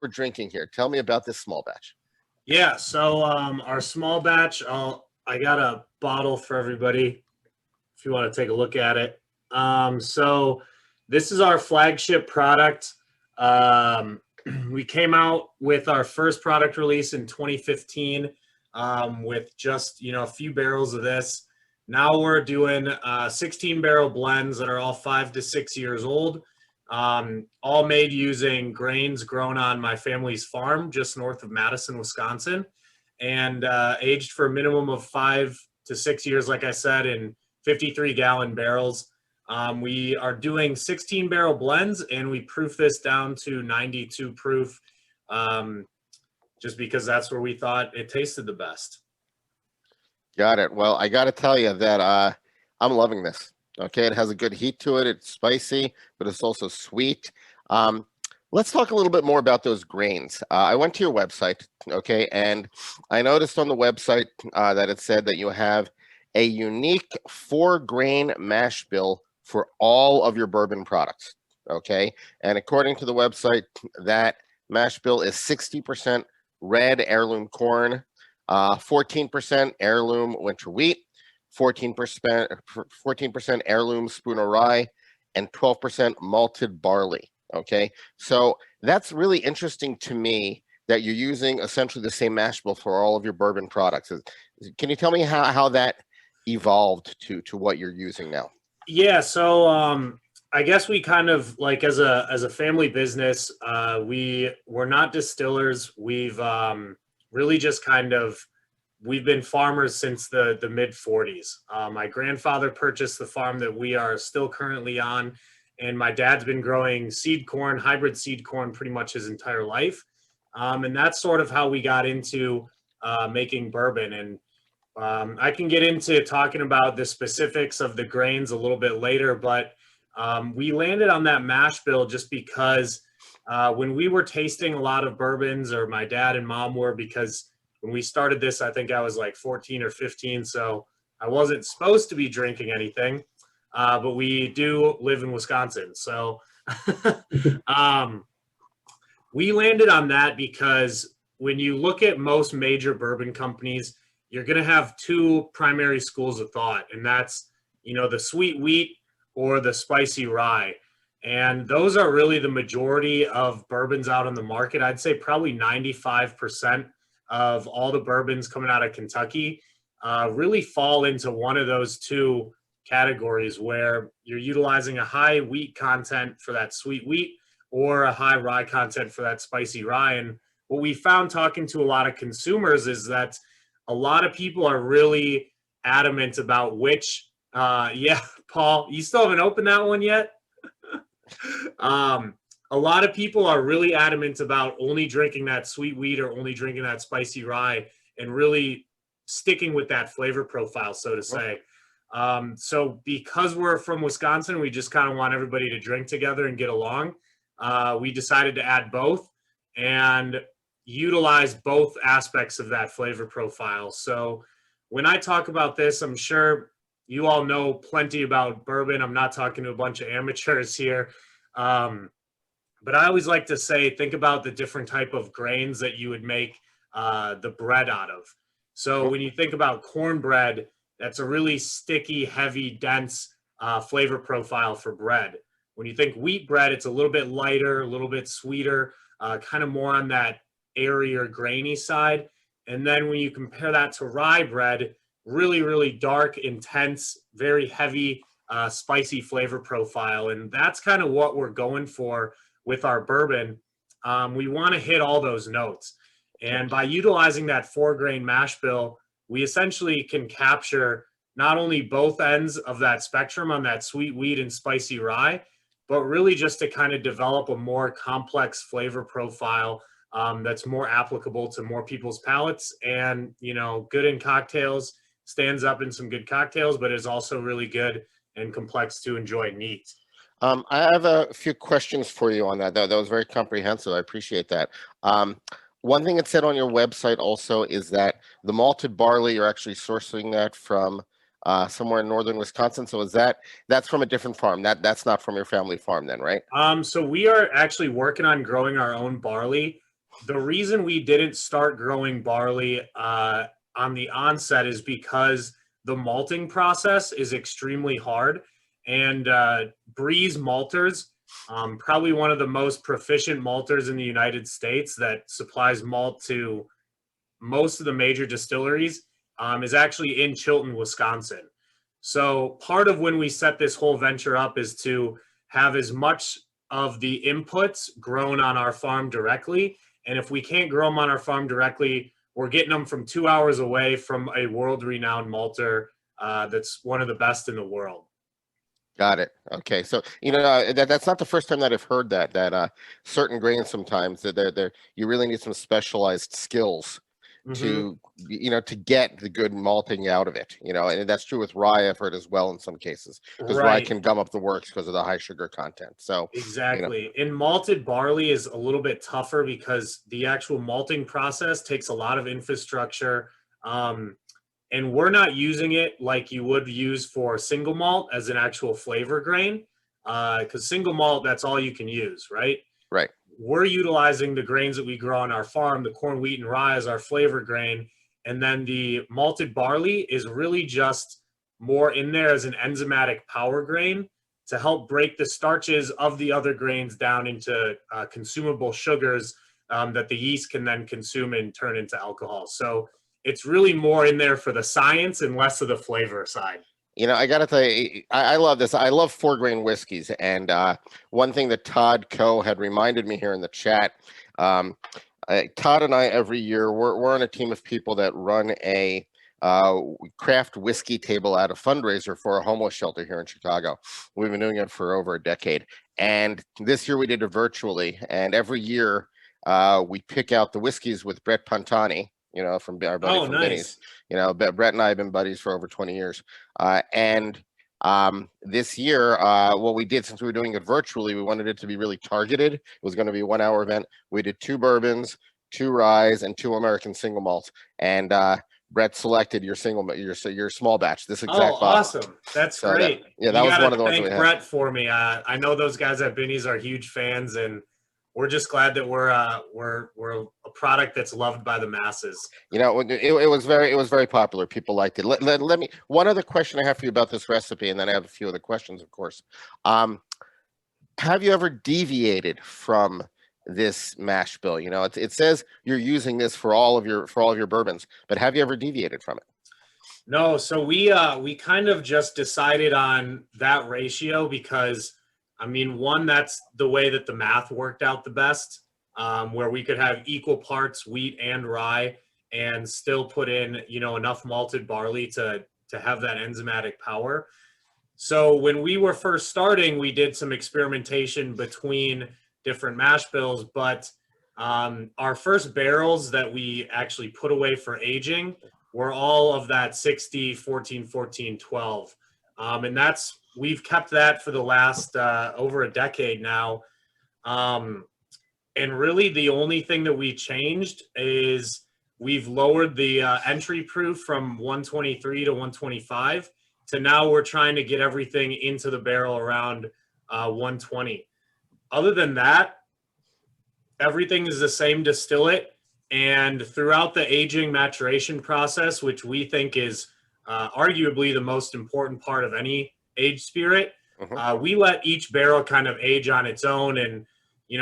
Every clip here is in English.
we're drinking here. Tell me about this small batch. Yeah, so our small batch, I got a bottle for everybody if you want to take a look at it. So this is our flagship product. Um, we came out with our first product release in 2015 with just a few barrels of this. Now we're doing 16 barrel blends that are all 5 to 6 years old, all made using grains grown on my family's farm just north of Madison, Wisconsin, and aged for a minimum of 5 to 6 years, like I said, in 53-gallon barrels. We are doing 16 barrel blends, and we proof this down to 92 proof, just because that's where we thought it tasted the best. Got it. Well, I got to tell you that I'm loving this. Okay, it has a good heat to it. It's spicy, but it's also sweet. Let's talk a little bit more about those grains. I went to your website, okay, and I noticed on the website that it said that you have a unique 4-grain mash bill for all of your bourbon products, okay? And according to the website, that mash bill is 60% red heirloom corn, 14% heirloom winter wheat, 14% heirloom Spooner rye, and 12% malted barley. Okay, so that's really interesting to me that you're using essentially the same mash bill for all of your bourbon products. Can you tell me how that evolved to what you're using now? Yeah, so I guess we kind of like as a family business, we're not distillers. We've really just we've been farmers since the mid 40s. My grandfather purchased the farm that we are still currently on, and my dad's been growing seed corn, hybrid seed corn, pretty much his entire life. And that's sort of how we got into making bourbon. And I can get into talking about the specifics of the grains a little bit later, but we landed on that mash bill just because when we were tasting a lot of bourbons, or my dad and mom were, because when we started this, I think I was like 14 or 15, so I wasn't supposed to be drinking anything, but we do live in Wisconsin. So we landed on that because when you look at most major bourbon companies, you're going to have two primary schools of thought, and that's, the sweet wheat or the spicy rye. And those are really the majority of bourbons out on the market. I'd say probably 95% of all the bourbons coming out of Kentucky really fall into one of those two categories, where you're utilizing a high wheat content for that sweet wheat or a high rye content for that spicy rye. And what we found talking to a lot of consumers is that a lot of people are really adamant about which, yeah, Paul, you still haven't opened that one yet? A lot of people are really adamant about only drinking that sweet wheat or only drinking that spicy rye, and really sticking with that flavor profile, so to say. So because we're from Wisconsin, we just kind of want everybody to drink together and get along. We decided to add both and utilize both aspects of that flavor profile. So when I talk about this, I'm sure you all know plenty about bourbon. I'm not talking to a bunch of amateurs here. But I always like to say, think about the different type of grains that you would make the bread out of. So when you think about cornbread, that's a really sticky, heavy, dense flavor profile for bread. When you think wheat bread, it's a little bit lighter, a little bit sweeter, kind of more on that airier, grainy side. And then when you compare that to rye bread, really, really dark, intense, very heavy, spicy flavor profile. And that's kind of what we're going for with our bourbon. We want to hit all those notes. And by utilizing that 4-grain mash bill, we essentially can capture not only both ends of that spectrum on that sweet wheat and spicy rye, but really just to kind of develop a more complex flavor profile that's more applicable to more people's palates, and, good in cocktails, stands up in some good cocktails, but is also really good and complex to enjoy neat. I have a few questions for you on that. That was very comprehensive. I appreciate that. One thing it said on your website also is that the malted barley, you're actually sourcing that from somewhere in northern Wisconsin. So that's from a different farm? That's not from your family farm then, right? So we are actually working on growing our own barley. the reason we didn't start growing barley on the onset is because the malting process is extremely hard. And Breeze Malters, probably one of the most proficient malters in the United States that supplies malt to most of the major distilleries, is actually in Chilton, Wisconsin. So part of when we set this whole venture up is to have as much of the inputs grown on our farm directly. And if we can't grow them on our farm directly, we're getting them from 2 hours away from a world-renowned malter that's one of the best in the world. Got it. Okay, so that's not the first time that I've heard that certain grains sometimes that they're you really need some specialized skills to to get the good malting out of it, and that's true with rye. I've heard as well in some cases, because rye can gum up the works because of the high sugar content. So exactly. And malted barley is a little bit tougher because the actual malting process takes a lot of infrastructure, and we're not using it like you would use for single malt as an actual flavor grain, because single malt, that's all you can use, right? Right. We're utilizing the grains that we grow on our farm, the corn, wheat, and rye, as our flavor grain. And then the malted barley is really just more in there as an enzymatic power grain to help break the starches of the other grains down into consumable sugars that the yeast can then consume and turn into alcohol. So it's really more in there for the science and less of the flavor side. I got to tell you, I love this. I love 4-grain whiskeys. And one thing that Todd Coe had reminded me here in the chat, Todd and I, every year, we're on a team of people that run a craft whiskey table at a fundraiser for a homeless shelter here in Chicago. We've been doing it for over a decade. And this year we did it virtually. And every year we pick out the whiskeys with Brett Pantani, from our buddy from Vinny's. Brett and I have been buddies for over 20 years. And this year, what we did, since we were doing it virtually, we wanted it to be really targeted. It was going to be a 1-hour event. We did 2 bourbons, 2 ryes, and 2 American single malts. And Brett selected your small batch, this exact bottle. Awesome. That's great. That was one of the ones we had. Thank Brett for me. I know those guys at Vinny's are huge fans, and we're just glad that we're a product that's loved by the masses. It was very popular. People liked it. Let me, one other question I have for you about this recipe, and then I have a few other questions, of course. Have you ever deviated from this mash bill? It says you're using this for all of your bourbons, but have you ever deviated from it? No. So we kind of just decided on that ratio because, one, that's the way that the math worked out the best, where we could have equal parts wheat and rye and still put in, enough malted barley to have that enzymatic power. So when we were first starting, we did some experimentation between different mash bills, but our first barrels that we actually put away for aging were all of that 60, 14, 14, 12. And we've kept that for the last over a decade now. And really the only thing that we changed is we've lowered the entry proof from 123 to 125 to now we're trying to get everything into the barrel around 120. Other than that, everything is the same distillate. And throughout the aging maturation process, which we think is arguably the most important part of any aged spirit, we let each barrel kind of age on its own. And,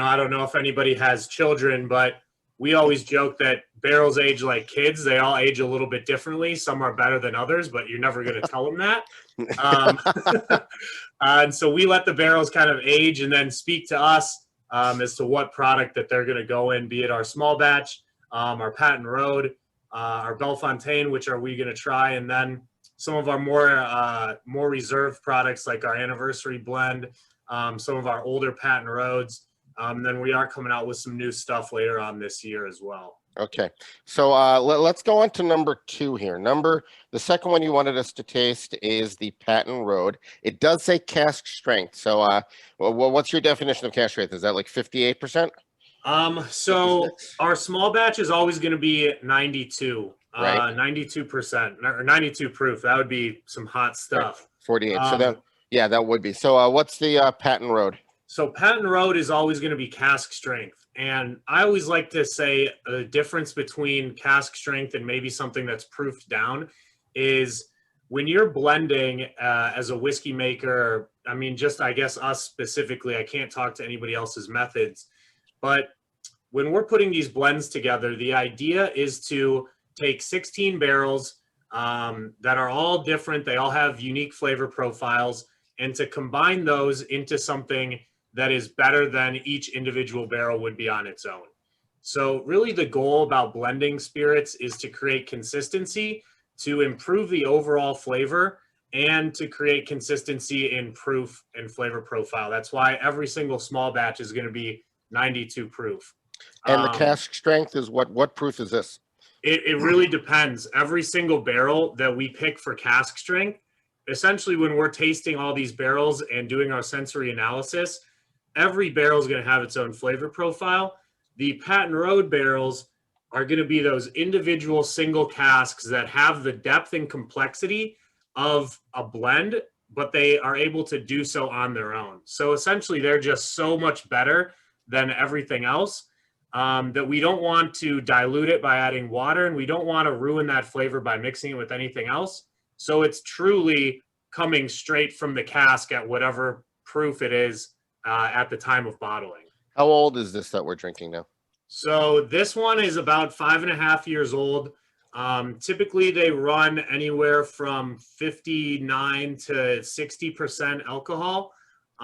I don't know if anybody has children, but we always joke that barrels age like kids. They all age a little bit differently. Some are better than others, but you're never going to tell them that. And so we let the barrels kind of age and then speak to us as to what product that they're going to go in, be it our small batch, our Patton Road, our Bellefontaine, which are we going to try, and then some of our more reserved products like our Anniversary Blend, some of our older Patton Roads. Then we are coming out with some new stuff later on this year as well. Okay, so let's go on to number 2 here. The second one you wanted us to taste is the Patton Road. It does say cask strength. So what's your definition of cask strength? Is that like 58%? So 56? Our small batch is always going to be 92, right. 92% or 92 proof. That would be some hot stuff. 48. So that would be. So what's the Patton Road? So Patton Road is always going to be cask strength. And I always like to say the difference between cask strength and maybe something that's proofed down is when you're blending as a whiskey maker. I mean, just I guess us specifically, I can't talk to anybody else's methods, but when we're putting these blends together, the idea is to take 16 barrels that are all different. They all have unique flavor profiles, and to combine those into something that is better than each individual barrel would be on its own. So really the goal about blending spirits is to create consistency, to improve the overall flavor, and to create consistency in proof and flavor profile. That's why every single small batch is going to be 92 proof. And the cask strength is what proof is this? It really depends. Every single barrel that we pick for cask strength, essentially when we're tasting all these barrels and doing our sensory analysis, every barrel is going to have its own flavor profile. The Patent Road barrels are going to be those individual single casks that have the depth and complexity of a blend, but they are able to do so on their own. So essentially, they're just so much better than everything else that we don't want to dilute it by adding water, and we don't want to ruin that flavor by mixing it with anything else. So it's truly coming straight from the cask at whatever proof it is at the time of bottling. How old is this that we're drinking now? So this one is about 5.5 years old. Typically they run anywhere from 59 to 60% alcohol.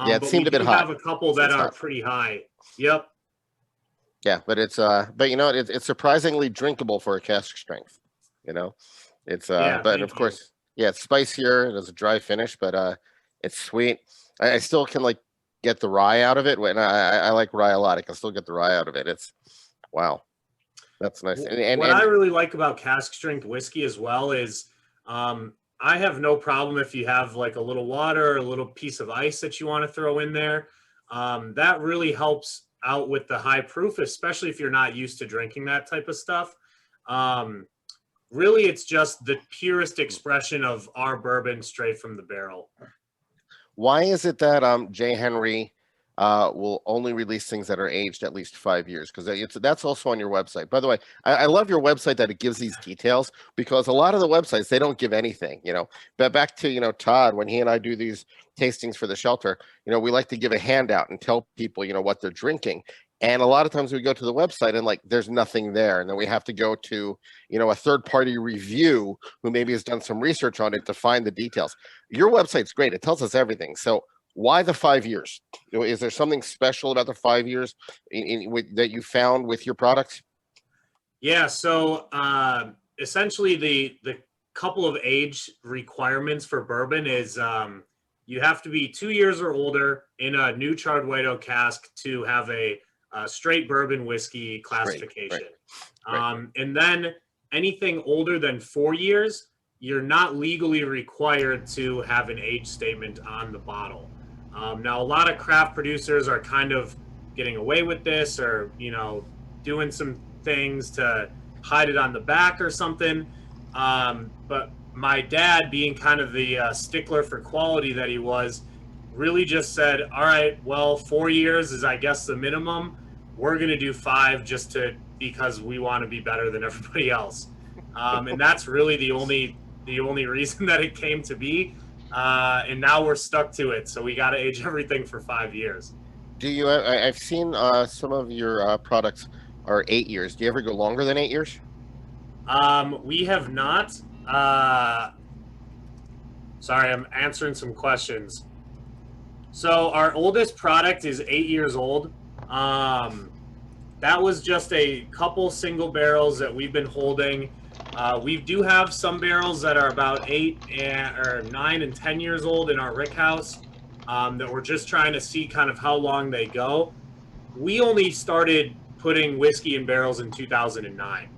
Yeah, it seemed a bit hot. We have a couple that are pretty high. Yep. Yeah, but it's but you know it's surprisingly drinkable for a cask strength. You know, it's but of course, yeah, it's spicier. It has a dry finish, but it's sweet. I still can like get the rye out of it. When I like rye a lot, I can still get the rye out of it. It's wow, that's nice. What I really like about cask strength whiskey as well is I have no problem if you have like a little water or a little piece of ice that you want to throw in there. That really helps out with the high proof, especially if you're not used to drinking that type of stuff. Really, it's just the purest expression of our bourbon straight from the barrel. Why is it that J. Henry will only release things that are aged at least 5 years? Because that's also on your website. By the way, I love your website that it gives these details, because a lot of the websites, they don't give anything, you know. But back to, you know, Todd, when he and I do these tastings for the shelter, you know, we like to give a handout and tell people, you know, what they're drinking. And a lot of times we go to the website and like there's nothing there. And then we have to go to, you know, a third party review who maybe has done some research on it to find the details. Your website's great. It tells us everything. So why the 5 years? Is there something special about the 5 years that you found with your products? Yeah. So essentially the couple of age requirements for bourbon is you have to be 2 years or older in a new charred white oak cask to have a straight bourbon whiskey classification. Right. And then anything older than 4 years, you're not legally required to have an age statement on the bottle. Now, a lot of craft producers are kind of getting away with this, or, you know, doing some things to hide it on the back or something. But my dad, being kind of the stickler for quality that he was, really just said, all right, well, 4 years is, I guess, the minimum. We're going to do 5 just because we want to be better than everybody else. And that's really the only reason that it came to be. And now we're stuck to it. So we got to age everything for 5 years. Do you, I've seen some of your products are 8 years. Do you ever go longer than 8 years? We have not. Sorry, I'm answering some questions. So our oldest product is 8 years old. That was just a couple single barrels that we've been holding. We do have some barrels that are about 9 and 10 years old in our rick house that we're just trying to see kind of how long they go. We only started putting whiskey in barrels in 2009.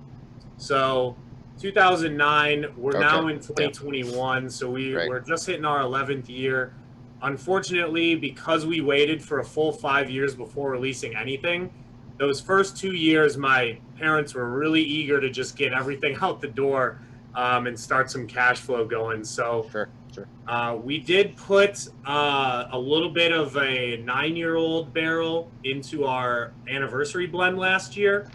So 2009, we're now in 2021. Yeah. So we're just hitting our 11th year. Unfortunately, because we waited for a full 5 years before releasing anything, those first 2 years, my parents were really eager to just get everything out the door and start some cash flow going. So Sure. We did put a little bit of a 9-year-old barrel into our anniversary blend last year,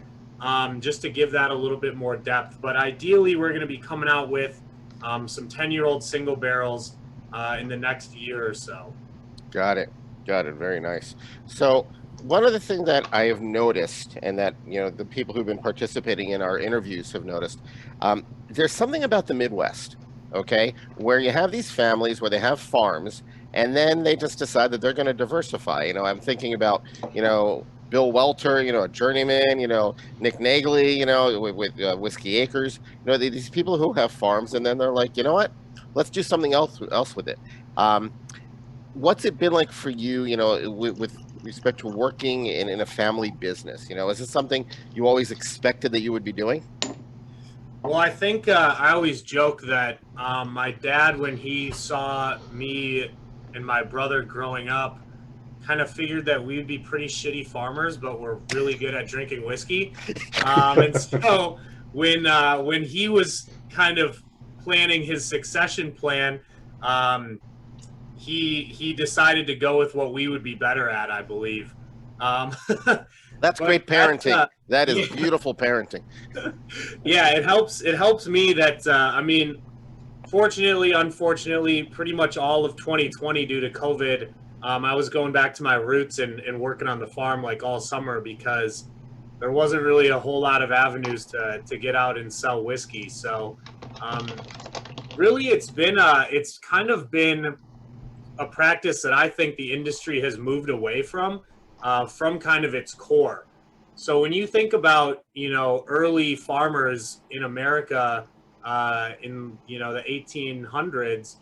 just to give that a little bit more depth. But ideally, we're going to be coming out with some 10-year-old single barrels in the next year or so. Got it. Got it. Very nice. So one of the things that I have noticed, and that the people who've been participating in our interviews have noticed, there's something about the Midwest, okay, where you have these families where they have farms, and then they just decide that they're going to diversify. I'm thinking about Bill Welter, a journeyman, Nick Nagley, with Whiskey Acres, these people who have farms, and then they're like, you know what, let's do something else with it. What's it been like for you, with respect to working in a family business? Is this something you always expected that you would be doing? Well, I think I always joke that my dad, when he saw me and my brother growing up, kind of figured that we'd be pretty shitty farmers, but we're really good at drinking whiskey. And so when he was kind of planning his succession plan, he decided to go with what we would be better at, I believe. That's great parenting. That is yeah. beautiful parenting. Yeah, it helps. It helps me that I mean, fortunately, unfortunately, pretty much all of 2020 due to COVID, I was going back to my roots and working on the farm like all summer because there wasn't really a whole lot of avenues to get out and sell whiskey. So really, it's kind of been a practice that I think the industry has moved away from kind of its core. So when you think about, early farmers in America in, the 1800s,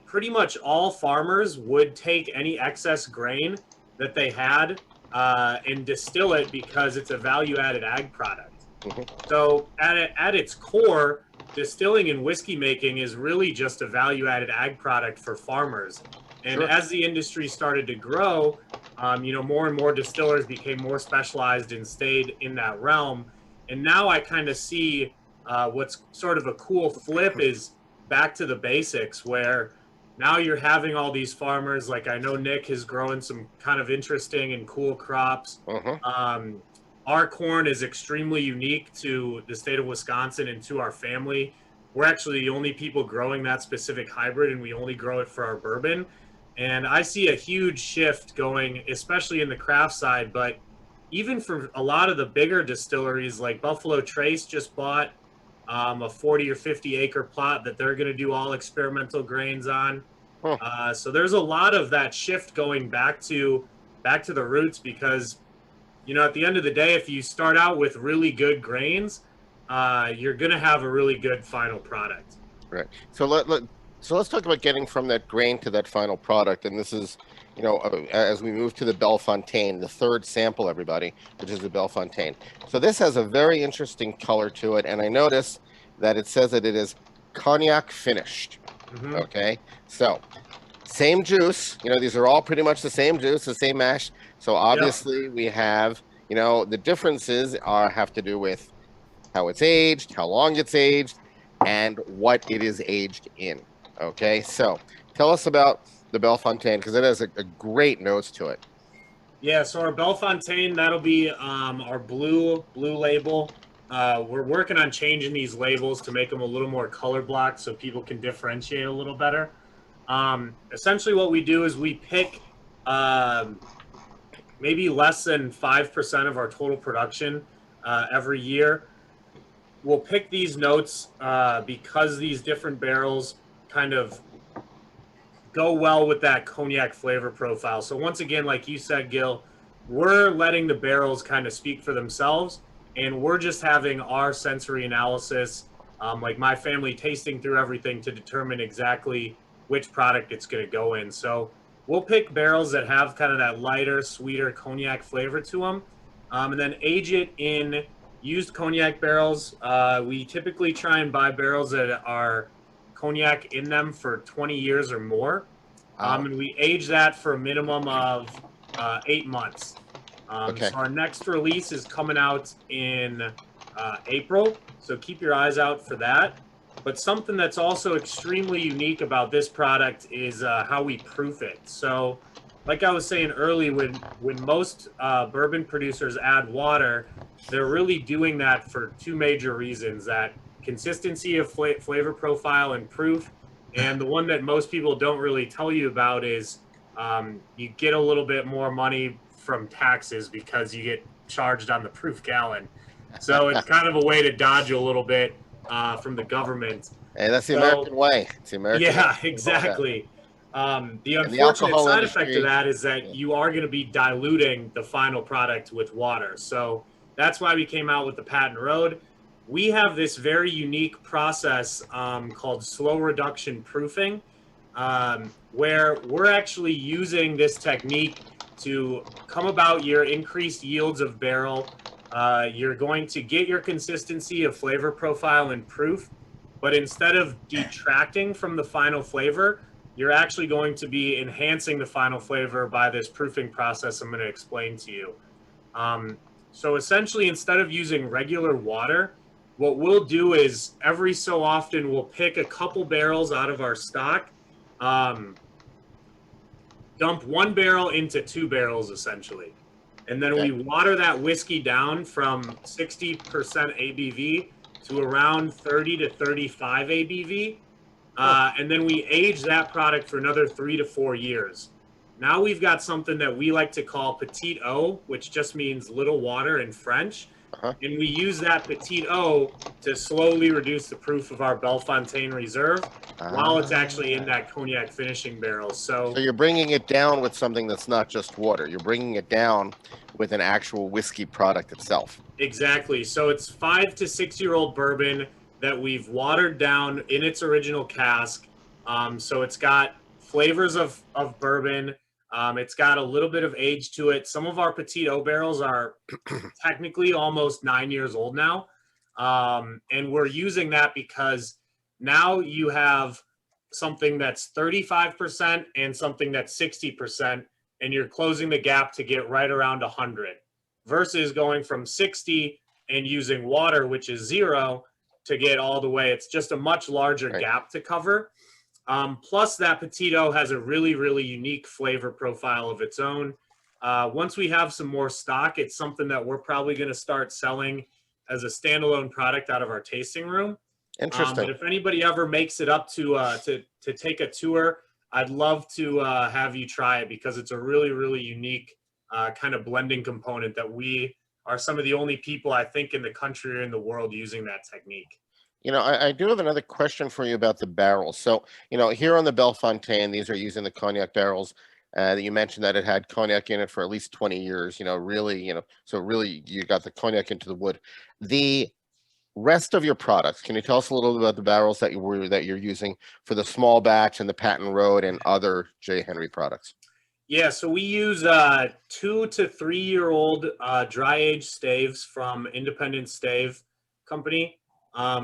pretty much all farmers would take any excess grain that they had and distill it because it's a value-added ag product. Mm-hmm. So at its core, distilling and whiskey making is really just a value-added ag product for farmers. And Sure. as the industry started to grow, more and more distillers became more specialized and stayed in that realm. And now I kind of see what's sort of a cool flip is back to the basics, where now you're having all these farmers. Like I know Nick is growing some kind of interesting and cool crops. Mm-hmm. Our corn is extremely unique to the state of Wisconsin and to our family. We're actually the only people growing that specific hybrid, and we only grow it for our bourbon. And I see a huge shift going, especially in the craft side, but even for a lot of the bigger distilleries, like Buffalo Trace just bought a 40 or 50 acre plot that they're going to do all experimental grains on. Huh. So there's a lot of that shift going back to the roots because, at the end of the day, if you start out with really good grains, you're going to have a really good final product. Right. So let's talk about getting from that grain to that final product. And this is, as we move to the Bellefontaine, the third sample, everybody, which is the Bellefontaine. So this has a very interesting color to it. And I notice that it says that it is cognac finished. Mm-hmm. Okay. So same juice, these are all pretty much the same juice, the same mash. So obviously we have, the differences have to do with how it's aged, how long it's aged, and what it is aged in. Okay, so tell us about the Bellefontaine because it has a great nose to it. Yeah, so our Bellefontaine, that'll be our blue label. We're working on changing these labels to make them a little more color blocked so people can differentiate a little better. Essentially what we do is we pick maybe less than 5% of our total production every year. We'll pick these notes because these different barrels kind of go well with that cognac flavor profile. So once again, like you said, Gil, we're letting the barrels kind of speak for themselves, and we're just having our sensory analysis, like my family tasting through everything to determine exactly which product it's going to go in. So we'll pick barrels that have kind of that lighter, sweeter cognac flavor to them, and then age it in used cognac barrels. We typically try and buy barrels that are cognac in them for 20 years or more. And we age that for a minimum of 8 months. Okay. So our next release is coming out in April. So keep your eyes out for that. But something that's also extremely unique about this product is how we proof it. So, like I was saying early, when most bourbon producers add water, they're really doing that for two major reasons: that consistency of flavor profile and proof, and the one that most people don't really tell you about is you get a little bit more money from taxes because you get charged on the proof gallon. So it's kind of a way to dodge a little bit from the government. Hey, that's the So, American way. It's the American yeah, way. exactly. The And the unfortunate alcohol side effect industry, of that is that yeah. you are going to be diluting the final product with water. So that's why we came out with the Patent Road. We have this very unique process called slow reduction proofing, where we're actually using this technique to come about your increased yields of barrel. You're going to get your consistency of flavor profile and proof, but instead of detracting from the final flavor, you're actually going to be enhancing the final flavor by this proofing process I'm going to explain to you. So essentially, instead of using regular water, what we'll do is every so often we'll pick a couple barrels out of our stock, dump one barrel into two barrels essentially. And then Okay. we water that whiskey down from 60% ABV to around 30 to 35 ABV. And then we age that product for another 3 to 4 years. Now we've got something that we like to call Petit Eau, which just means little water in French. Uh-huh. And we use that Petit Eau to slowly reduce the proof of our Bellefontaine Reserve while it's actually in that cognac finishing barrel. So you're bringing it down with something that's not just water. You're bringing it down with an actual whiskey product itself. Exactly. So it's 5 to 6 year old bourbon that we've watered down in its original cask. So it's got flavors of bourbon. It's got a little bit of age to it. Some of our Petit Eau barrels are technically almost 9 years old now. And we're using that because now you have something that's 35% and something that's 60%, and you're closing the gap to get right around 100 versus going from 60 and using water, which is 0, to get all the way. It's just a much larger gap to cover. Plus that Petit Eau has a really, really unique flavor profile of its own. Once we have some more stock, it's something that we're probably going to start selling as a standalone product out of our tasting room. Interesting. But if anybody ever makes it up to take a tour, I'd love to have you try it because it's a really, really unique kind of blending component that we are some of the only people I think in the country or in the world using that technique. You know, I do have another question for you about the barrels. So, you know, here on the Bellefontaine, these are using the cognac barrels. That you mentioned that it had cognac in it for at least 20 years, you know, really, you know, so really you got the cognac into the wood. The rest of your products, can you tell us a little bit about the barrels that you're using for the small batch and the Patent Road and other J. Henry products? Yeah, so we use 2 to 3 year old dry age staves from Independent Stave Company.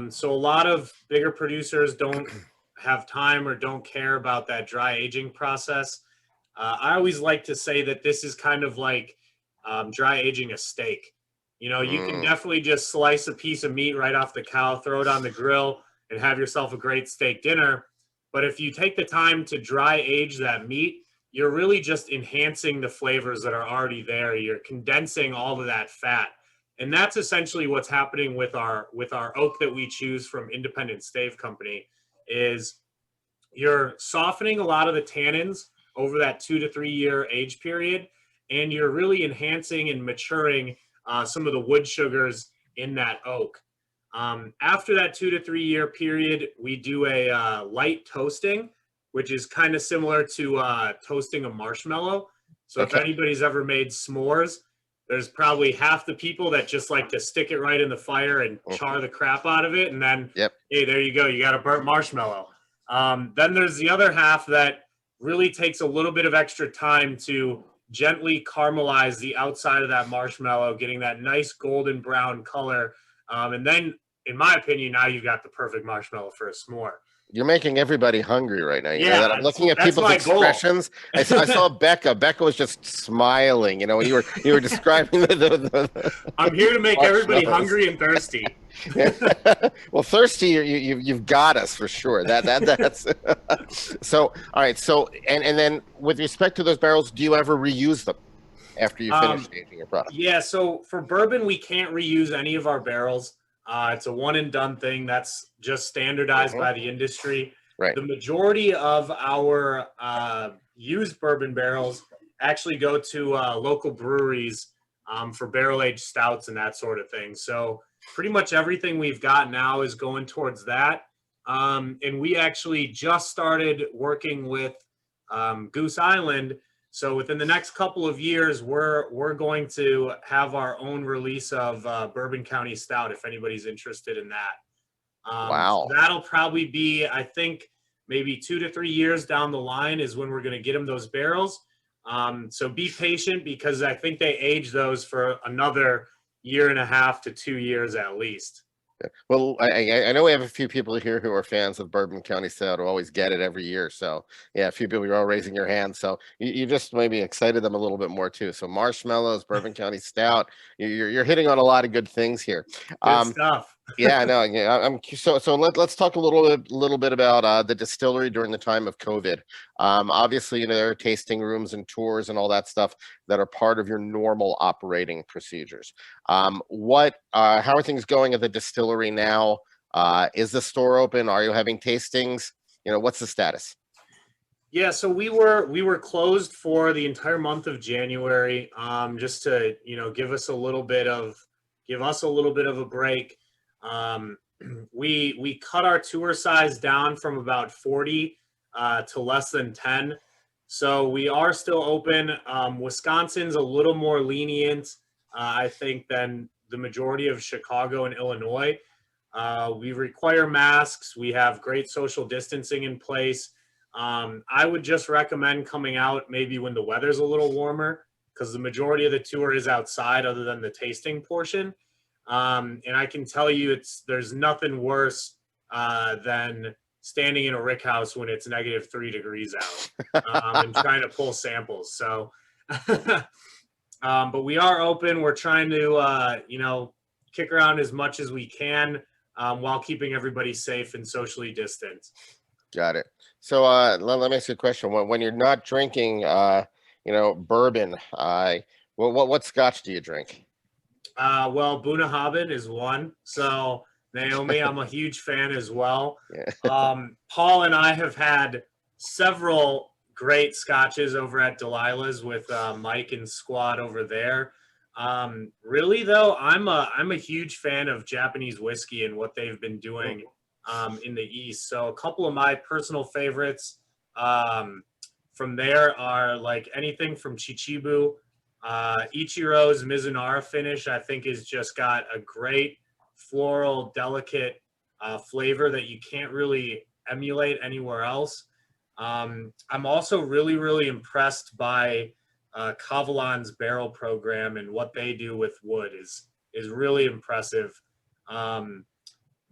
So a lot of bigger producers don't have time or don't care about that dry aging process. I always like to say that this is kind of like dry aging a steak. You know, you can definitely just slice a piece of meat right off the cow, throw it on the grill, and have yourself a great steak dinner. But if you take the time to dry age that meat, you're really just enhancing the flavors that are already there. You're condensing all of that fat. And that's essentially what's happening with our oak that we choose from Independent Stave Company is you're softening a lot of the tannins over that 2 to 3 year age period, and you're really enhancing and maturing some of the wood sugars in that oak. After that 2 to 3 year period, we do a light toasting, which is kind of similar to toasting a marshmallow. So if anybody's ever made s'mores, there's probably half the people that just like to stick it right in the fire and char the crap out of it. And then, hey, there you go. You got a burnt marshmallow. Then there's the other half that really takes a little bit of extra time to gently caramelize the outside of that marshmallow, getting that nice golden brown color. And then, in my opinion, now you've got the perfect marshmallow for a s'more. You're making everybody hungry right now. You know Yeah, that? I'm looking at people's expressions. I saw Becca. Becca was just smiling. You know, when you were describing the I'm here to make everybody hungry and thirsty. Well, thirsty, you've got us for sure. That's so. All right. So, and then with respect to those barrels, do you ever reuse them after you finish Um, aging your product? yeah, so for bourbon, we can't reuse any of our barrels. It's a one and done thing. That's just standardized Hmm. by the industry. Right. The majority of our used bourbon barrels actually go to local breweries for barrel aged stouts and that sort of thing. So pretty much everything we've got now is going towards that. And we actually just started working with Goose Island. So within the next couple of years, we're going to have our own release of Bourbon County Stout. If anybody's interested in that, so Wow. that'll probably be, I think, maybe 2 to 3 years down the line is when we're going to get them those barrels. So be patient because I think they age those for another year and a half to 2 years at least. Well, I know we have a few people here who are fans of Bourbon County Stout who always get it every year. So yeah, a few people you're all raising your hands. So you just maybe excited them a little bit more too. So marshmallows, Bourbon County Stout, you're hitting on a lot of good things here. Good Um, stuff. Yeah, I know. Yeah, so let's talk a little bit about the distillery during the time of COVID. Obviously, there are tasting rooms and tours and all that stuff that are part of your normal operating procedures. What how are things going at the distillery now? Is the store open? Are you having tastings? What's the status? Yeah, so we were closed for the entire month of January, just to give us a little bit of a break. Um, we cut our tour size down from about 40 to less than 10, so we are still open. Wisconsin's a little more lenient, I think, than the majority of Chicago and Illinois. We require masks. We have great social distancing in place. I would just recommend coming out maybe when the weather's a little warmer because the majority of the tour is outside other than the tasting portion. And I can tell you there's nothing worse than standing in a rick house when it's -3 degrees out and trying to pull samples. So, but we are open. We're trying to, kick around as much as we can while keeping everybody safe and socially distant. Got it. So let me ask you a question. When you're not drinking, bourbon, what scotch do you drink? Well, Bunnahabhain is one. So Naomi, I'm a huge fan as well. Yeah. Paul and I have had several great scotches over at Delilah's with Mike and squad over there. Really though, I'm a huge fan of Japanese whiskey and what they've been doing in the East. So a couple of my personal favorites from there are like anything from Chichibu. Ichiro's Mizunara finish, I think, has just got a great floral, delicate flavor that you can't really emulate anywhere else. I'm also really, really impressed by Kavalan's barrel program and what they do with wood is really impressive.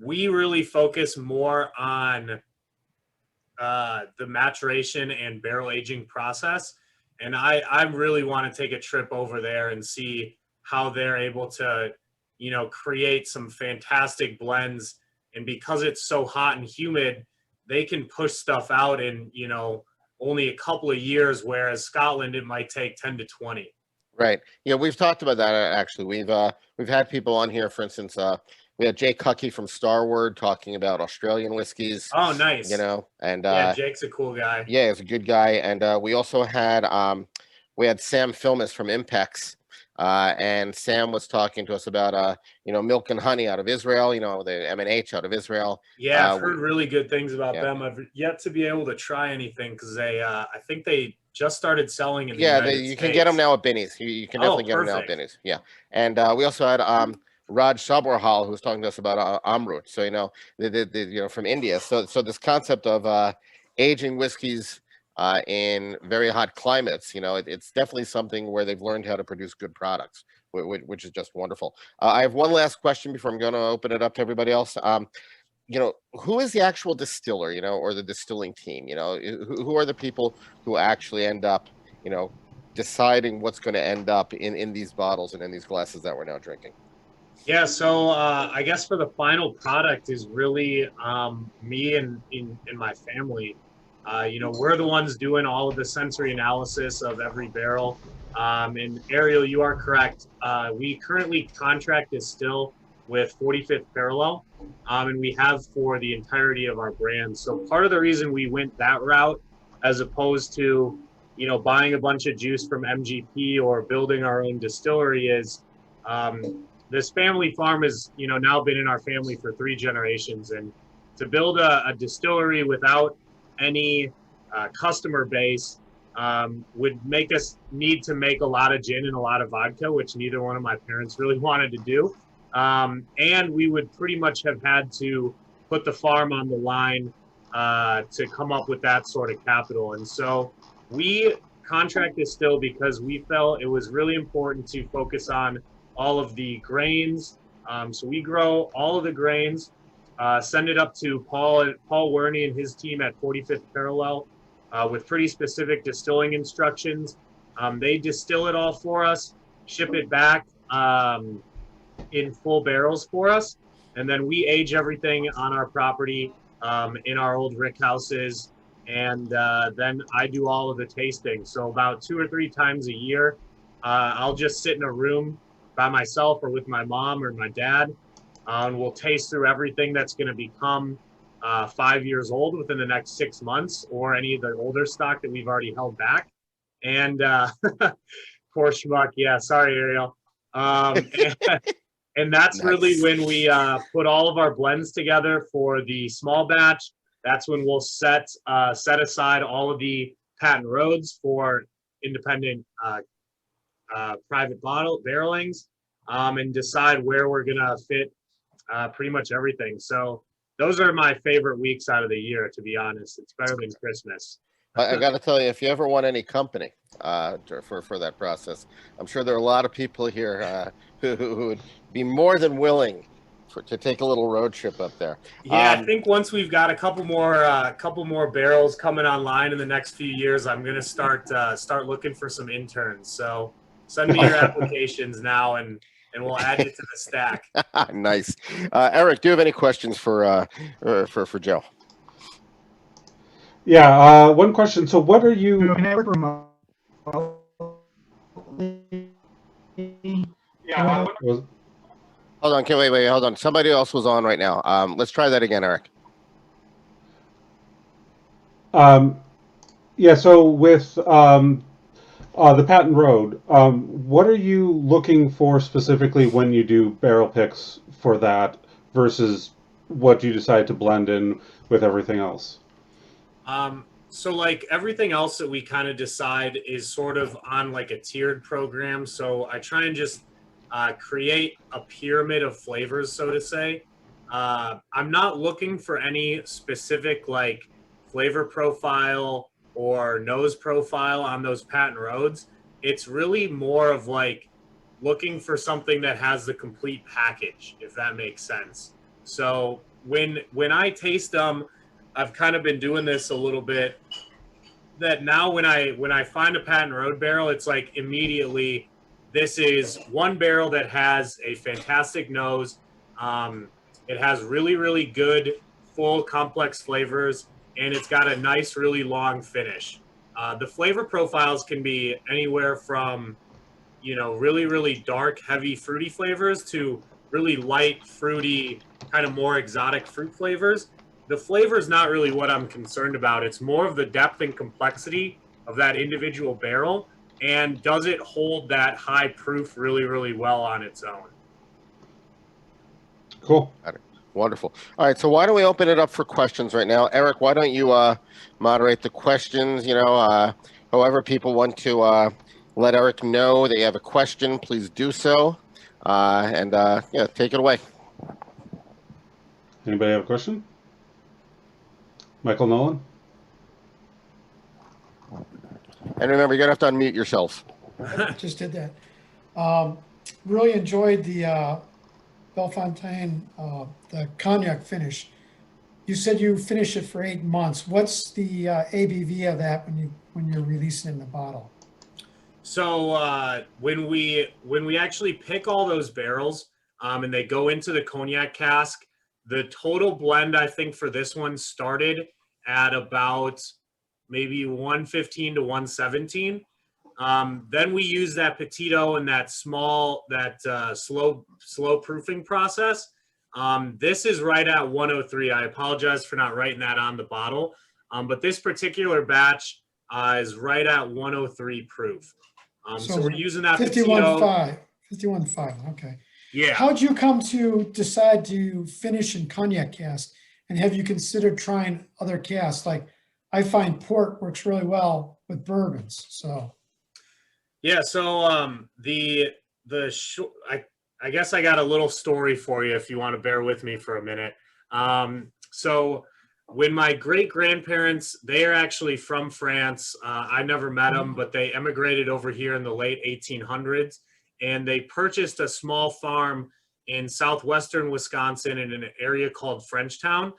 We really focus more on the maturation and barrel aging process. And I really want to take a trip over there and see how they're able to, create some fantastic blends. And because it's so hot and humid, they can push stuff out in, only a couple of years, whereas Scotland, it might take 10 to 20. Right. Yeah, we've talked about that actually. We've had people on here, for instance, we had Jake Cuckey from Starward talking about Australian whiskeys, Oh, nice. and Yeah, Jake's a cool guy. yeah, he's a good guy. And we also had Sam Filmus from Impex, and Sam was talking to us about Milk and Honey out of Israel, the M&H out of Israel. Yeah, I've heard really good things about Yeah. them. I've yet to be able to try anything because I think they just started selling in the Yeah, United you States. can get them now at Binny's. You can definitely get them now at perfect. Binny's. Yeah, and we also had Raj Sabwarhal who was talking to us about Amrut. So from India. So this concept of aging whiskeys in very hot climates, it's definitely something where they've learned how to produce good products, which is just wonderful. I have one last question before I'm going to open it up to everybody else. Who is the actual distiller, or the distilling team? Who are the people who actually end up, deciding what's going to end up in these bottles and in these glasses that we're now drinking? Yeah, so I guess for the final product is really me and my family. We're the ones doing all of the sensory analysis of every barrel. And Ariel, you are correct. We currently contract distill with 45th Parallel, and we have for the entirety of our brand. So part of the reason we went that route, as opposed to buying a bunch of juice from MGP or building our own distillery, is this family farm has now been in our family for 3 generations, and to build a distillery without any customer base would make us need to make a lot of gin and a lot of vodka, which neither one of my parents really wanted to do. And we would pretty much have had to put the farm on the line to come up with that sort of capital. And so we contract distill because we felt it was really important to focus on all of the grains. So we grow all of the grains, send it up to Paul Werney and his team at 45th Parallel with pretty specific distilling instructions. They distill it all for us, ship it back in full barrels for us, and then we age everything on our property in our old rick houses. And then I do all of the tasting. So about 2 or 3 times a year, I'll just sit in a room by myself or with my mom or my dad, and we'll taste through everything that's going to become 5 years old within the next 6 months, or any of the older stock that we've already held back. And poor schmuck, yeah, sorry, Ariel. And that's really Nice. when we put all of our blends together for the small batch. That's when we'll set aside all of the patent roads for independent private bottle barrelings, and decide where we're gonna fit pretty much everything. So those are my favorite weeks out of the year, to be honest. It's better than Christmas. I got to tell you, if you ever want any company for that process, I'm sure there are a lot of people here who would be more than willing to take a little road trip up there. Yeah, I think once we've got a couple more barrels coming online in the next few years, I'm gonna start looking for some interns. So send me your applications now, and we'll add you to the stack. Nice. Eric, do you have any questions for Joe? Yeah, one question. So, what are you? Can I work remotely? Yeah, Hold on. Okay, wait. Hold on. Somebody else was on right now. Let's try that again, Eric. yeah. So, with the patent road, what are you looking for specifically when you do barrel picks for that versus what you decide to blend in with everything else? So like everything else that we kind of decide is sort of on like a tiered program. So I try and just create a pyramid of flavors, so to say. I'm not looking for any specific like flavor profile or nose profile on those patent roads. It's really more of like looking for something that has the complete package, if that makes sense. So when I taste them, I've kind of been doing this a little bit, that now when I find a patent road barrel, it's like immediately this is one barrel that has a fantastic nose. It has really, really good, full, complex flavors, and it's got a nice, really long finish. The flavor profiles can be anywhere from, really, really dark, heavy, fruity flavors to really light, fruity, kind of more exotic fruit flavors. The flavor is not really what I'm concerned about. It's more of the depth and complexity of that individual barrel, and does it hold that high proof really, really well on its own. Cool. Wonderful. All right. So why don't we open it up for questions right now? Eric, why don't you moderate the questions? However people want to let Eric know they have a question, please do so. And yeah, take it away. Anybody have a question? Michael Nolan? And remember, you're going to have to unmute yourself. Just did that. Really enjoyed the Bellefontaine, the cognac finish. You said you finished it for 8 months. What's the ABV of that when you're releasing it in the bottle? So when we actually pick all those barrels, and they go into the cognac cask. The total blend, I think, for this one started at about maybe 115 to 117. Then we use that Petito and that slow proofing process. This is right at 103. I apologize for not writing that on the bottle. But this particular batch is right at 103 proof. So we're using that 51.5, 51.5, okay. Yeah. How'd you come to decide to finish in cognac cask? And have you considered trying other casks? Like, I find port works really well with bourbons, so. Yeah, so I guess I got a little story for you if you want to bear with me for a minute. So when my great-grandparents, they are actually from France. I never met them, but they emigrated over here in the late 1800s, and they purchased a small farm in southwestern Wisconsin in an area called Frenchtown,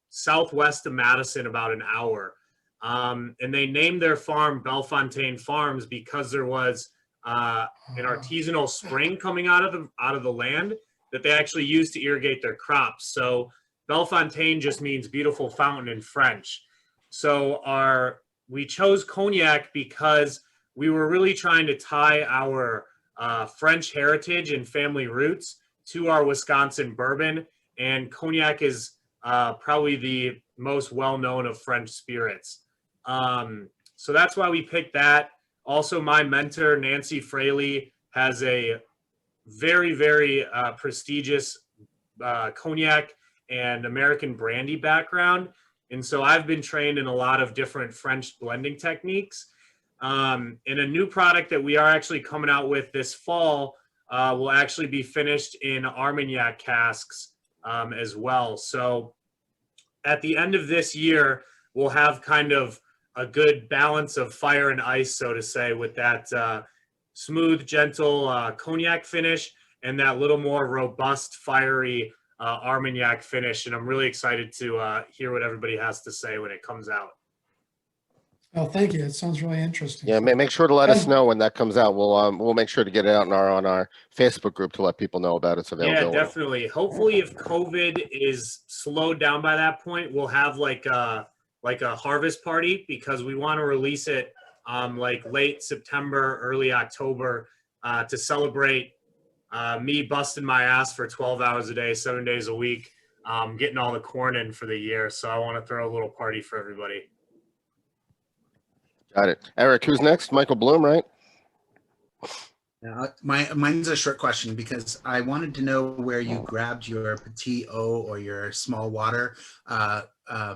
southwest of Madison, about an hour. And they named their farm Bellefontaine Farms because there was an artisanal spring coming out of the land that they actually used to irrigate their crops. So Bellefontaine just means beautiful fountain in French. So we chose cognac because we were really trying to tie our French heritage and family roots to our Wisconsin bourbon, and cognac is probably the most well-known of French spirits. So that's why we picked that. Also, my mentor, Nancy Fraley, has a very, very prestigious cognac and American brandy background. And so I've been trained in a lot of different French blending techniques. And a new product that we are actually coming out with this fall will actually be finished in Armagnac casks as well. So at the end of this year, we'll have kind of a good balance of fire and ice, so to say, with that smooth, gentle cognac finish and that little more robust, fiery Armagnac finish. And I'm really excited to hear what everybody has to say when it comes out. Well, thank you. It sounds really interesting. Yeah, make sure to let us know when that comes out. We'll make sure to get it out on our Facebook group to let people know about its availability. Yeah, definitely. Hopefully, if COVID is slowed down by that point, we'll have like a harvest party, because we want to release it like late September, early October to celebrate me busting my ass for 12 hours a day, 7 days a week, getting all the corn in for the year. So I want to throw a little party for everybody. Got it. Eric, who's next? Michael Bloom, right? Mine's a short question, because I wanted to know where you grabbed your Petit O or your small water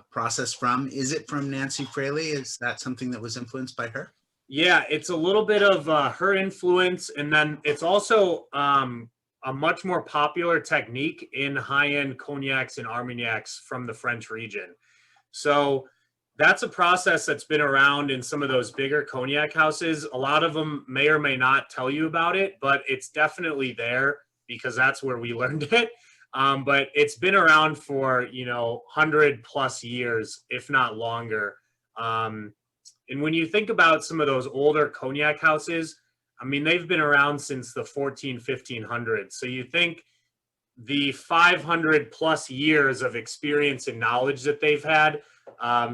process from. Is it from Nancy Fraley? Is that something that was influenced by her? Yeah, it's a little bit of her influence, and then it's also a much more popular technique in high-end cognacs and armagnacs from the French region. So that's a process that's been around in some of those bigger cognac houses. A lot of them may or may not tell you about it, but it's definitely there because that's where we learned it. But it's been around for, 100+ years, if not longer. And when you think about some of those older cognac houses, I mean, they've been around since the 1500s. So you think the 500+ years of experience and knowledge that they've had.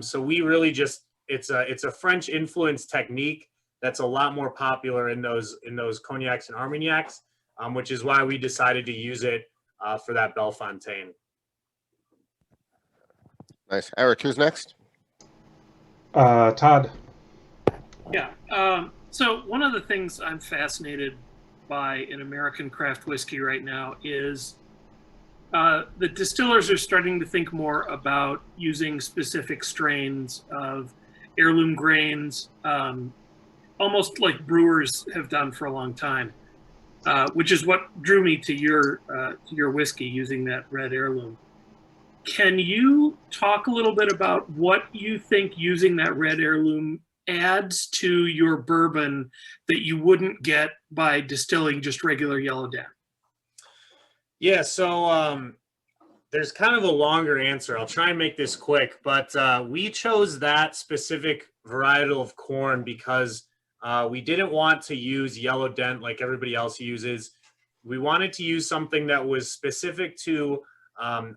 So we really just, it's a French influence technique that's a lot more popular in those cognacs and armagnacs, which is why we decided to use it for that Bellefontaine. Nice. Eric, who's next? Todd. Yeah. So one of the things I'm fascinated by in American craft whiskey right now is the distillers are starting to think more about using specific strains of heirloom grains, almost like brewers have done for a long time, which is what drew me to your whiskey, using that red heirloom. Can you talk a little bit about what you think using that red heirloom adds to your bourbon that you wouldn't get by distilling just regular Yellow Den? Yeah, so there's kind of a longer answer. I'll try and make this quick, but we chose that specific varietal of corn because we didn't want to use Yellow Dent like everybody else uses. we wanted to use something that was specific to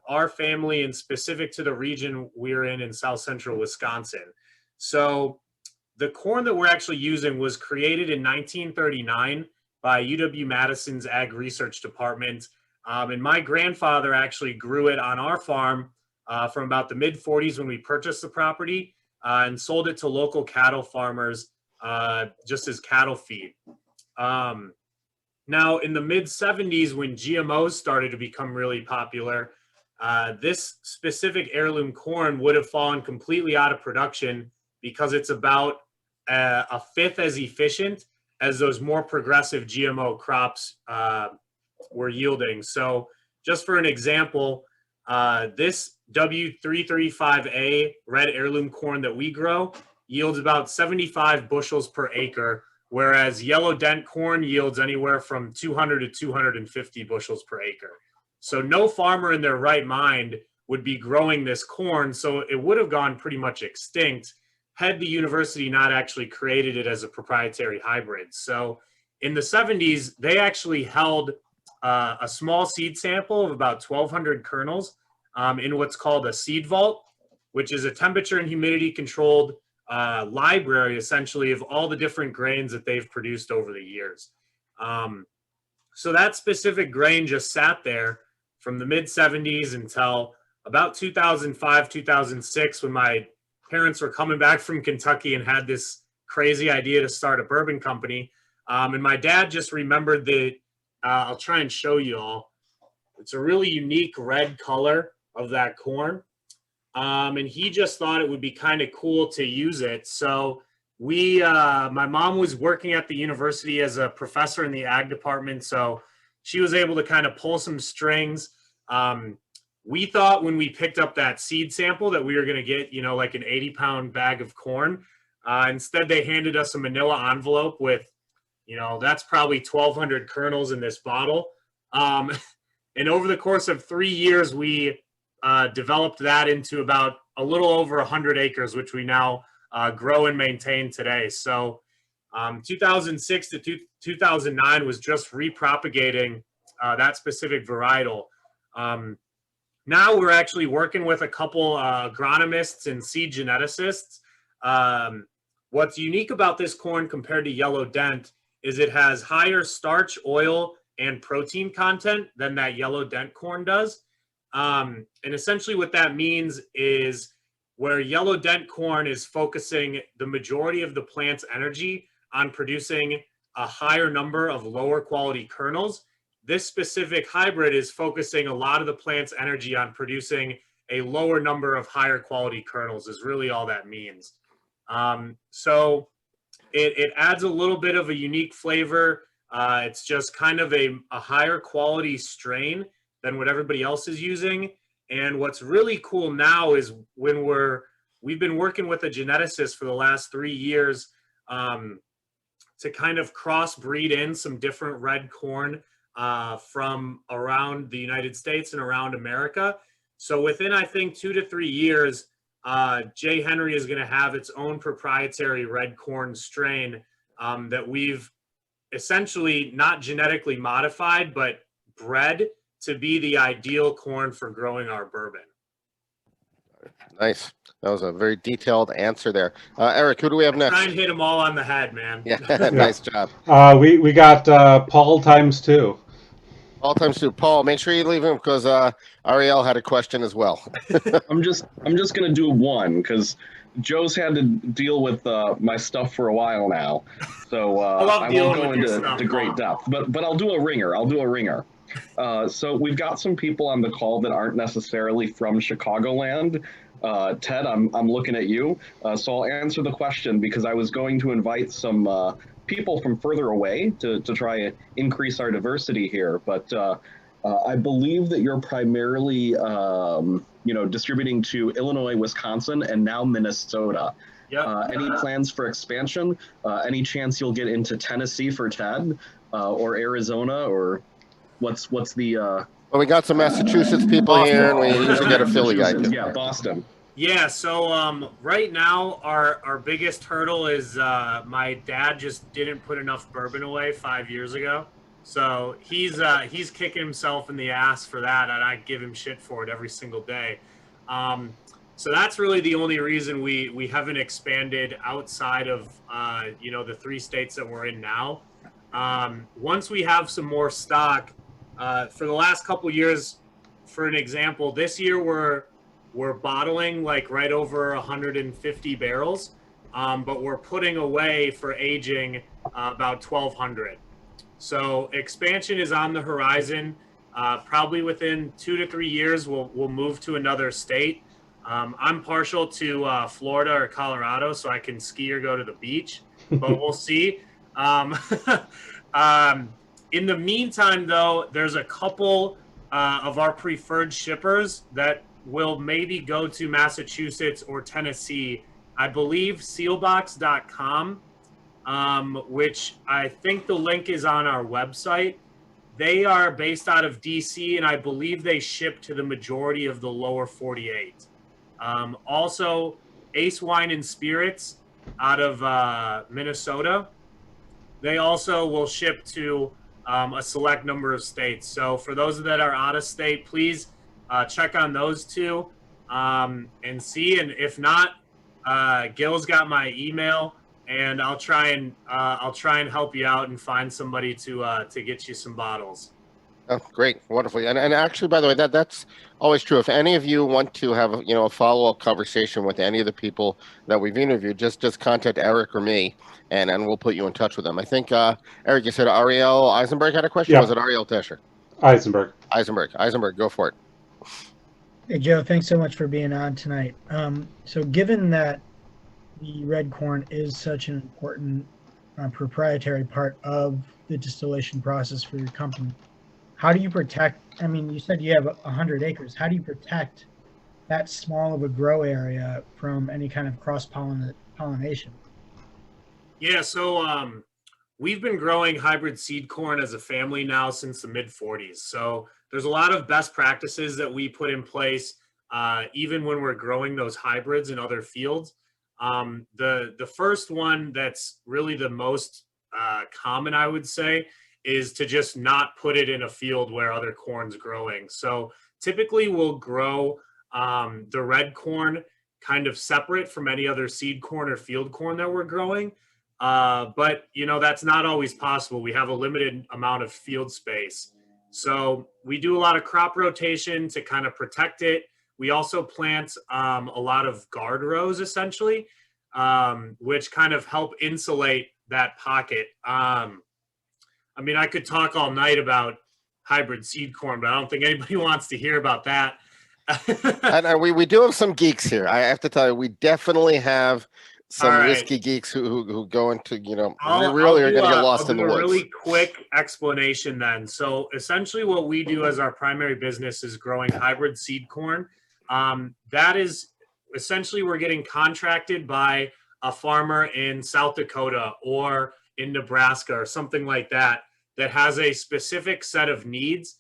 our family and specific to the region we're in South Central Wisconsin. So the corn that we're actually using was created in 1939 by UW-Madison's Ag Research Department. And my grandfather actually grew it on our farm from about the mid-40s when we purchased the property and sold it to local cattle farmers just as cattle feed. Now, in the mid-70s, when GMOs started to become really popular, this specific heirloom corn would have fallen completely out of production because it's about a fifth as efficient as those more progressive GMO crops were yielding. So just for an example, this W335A red heirloom corn that we grow yields about 75 bushels per acre, whereas yellow dent corn yields anywhere from 200 to 250 bushels per acre. So no farmer in their right mind would be growing this corn, so it would have gone pretty much extinct had the university not actually created it as a proprietary hybrid. So in the 70s, they actually held a small seed sample of about 1,200 kernels in what's called a seed vault, which is a temperature and humidity controlled library, essentially, of all the different grains that they've produced over the years. So that specific grain just sat there from the mid 70s until about 2005, 2006, when my parents were coming back from Kentucky and had this crazy idea to start a bourbon company. And my dad just remembered that, I'll try and show you all. It's a really unique red color of that corn. And he just thought it would be kind of cool to use it. So my mom was working at the university as a professor in the ag department. So she was able to kind of pull some strings. We thought when we picked up that seed sample that we were going to get, like an 80-pound bag of corn. Instead, they handed us a manila envelope with, that's probably 1,200 kernels in this bottle. And over the course of 3 years, we developed that into about a little over 100 acres, which we now grow and maintain today. So 2006 to 2009 was just repropagating that specific varietal. Now we're actually working with a couple agronomists and seed geneticists. What's unique about this corn compared to yellow dent is it has higher starch, oil, and protein content than that yellow dent corn does. And essentially what that means is where yellow dent corn is focusing the majority of the plant's energy on producing a higher number of lower quality kernels, this specific hybrid is focusing a lot of the plant's energy on producing a lower number of higher quality kernels is really all that means. So it adds a little bit of a unique flavor. It's just kind of a higher quality strain than what everybody else is using. And what's really cool now is when we've been working with a geneticist for the last 3 years to kind of crossbreed in some different red corn from around the United States and around America. So within, I think, 2 to 3 years, J. Henry is going to have its own proprietary red corn strain that we've essentially not genetically modified, but bred to be the ideal corn for growing our bourbon. Nice. That was a very detailed answer there. Eric, who do we have next? Try and hit them all on the head, man. Yeah, nice job. We got Paul times 2. All times two. Paul, make sure you leave him because Ariel had a question as well. I'm just gonna do one because Joe's had to deal with my stuff for a while now, so I won't go into great depth. But I'll do a ringer. So we've got some people on the call that aren't necessarily from Chicagoland. Ted, I'm looking at you. So I'll answer the question because I was going to invite some people from further away to try and increase our diversity here. But I believe that you're primarily, distributing to Illinois, Wisconsin, and now Minnesota. Yep. Any plans for expansion? Any chance you'll get into Tennessee for Ted or Arizona or what's the Well, we got some Massachusetts people here, and we usually get a Philly guy too. Yeah, Boston. Yeah, so right now our biggest hurdle is my dad just didn't put enough bourbon away 5 years ago. So he's kicking himself in the ass for that, and I give him shit for it every single day. So that's really the only reason we haven't expanded outside of the 3 states that we're in now. Once we have some more stock, for the last couple years, for an example, this year we're bottling like right over 150 barrels, but we're putting away for aging about 1,200. So expansion is on the horizon. Probably within 2 to 3 years, we'll move to another state. I'm partial to Florida or Colorado, so I can ski or go to the beach, but we'll see. In the meantime, though, there's a couple of our preferred shippers that will maybe go to Massachusetts or Tennessee. I believe sealbox.com, which I think the link is on our website. They are based out of DC, and I believe they ship to the majority of the lower 48. Also, Ace Wine and Spirits out of Minnesota. They also will ship to a select number of states. So for those that are out of state, please check on those two and see. And if not, Gil's got my email, and I'll try and help you out and find somebody to get you some bottles. Oh, great, wonderful, and actually, by the way, that's always true. If any of you want to have a follow-up conversation with any of the people that we've interviewed, just contact Eric or me, and we'll put you in touch with them. I think Eric, you said Ariel Eisenberg had a question. Yeah. Or was it Ariel Tesher? Eisenberg, go for it. Hey Joe, thanks so much for being on tonight. So given that the red corn is such an important proprietary part of the distillation process for your company, how do you protect, I mean, you said you have 100 acres. How do you protect that small of a grow area from any kind of cross-pollination? Yeah, so we've been growing hybrid seed corn as a family now since the mid-40s. So there's a lot of best practices that we put in place even when we're growing those hybrids in other fields. The first one that's really the most common, I would say, is to just not put it in a field where other corn's growing. So typically we'll grow the red corn kind of separate from any other seed corn or field corn that we're growing. But that's not always possible. We have a limited amount of field space. So we do a lot of crop rotation to kind of protect it. We also plant a lot of guard rows essentially, which kind of help insulate that pocket. I mean, I could talk all night about hybrid seed corn, but I don't think anybody wants to hear about that. And we do have some geeks here. I have to tell you, we definitely have some risky geeks who go into, really are going to get lost in the woods. A really quick explanation then. So essentially what we do as our primary business is growing hybrid seed corn. That is essentially we're getting contracted by a farmer in South Dakota or in Nebraska or something like that has a specific set of needs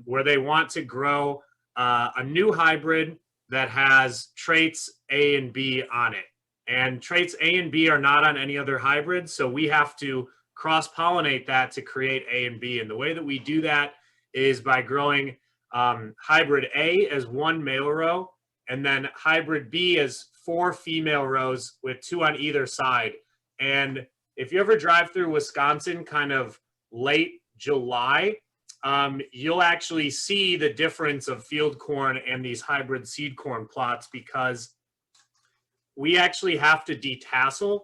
where they want to grow a new hybrid that has traits A and B on it. And traits A and B are not on any other hybrid, so we have to cross-pollinate that to create A and B. And the way that we do that is by growing hybrid A as 1 male row, and then hybrid B as 4 female rows with 2 on either side. And if you ever drive through Wisconsin kind of late July, you'll actually see the difference of field corn and these hybrid seed corn plots because we actually have to detassel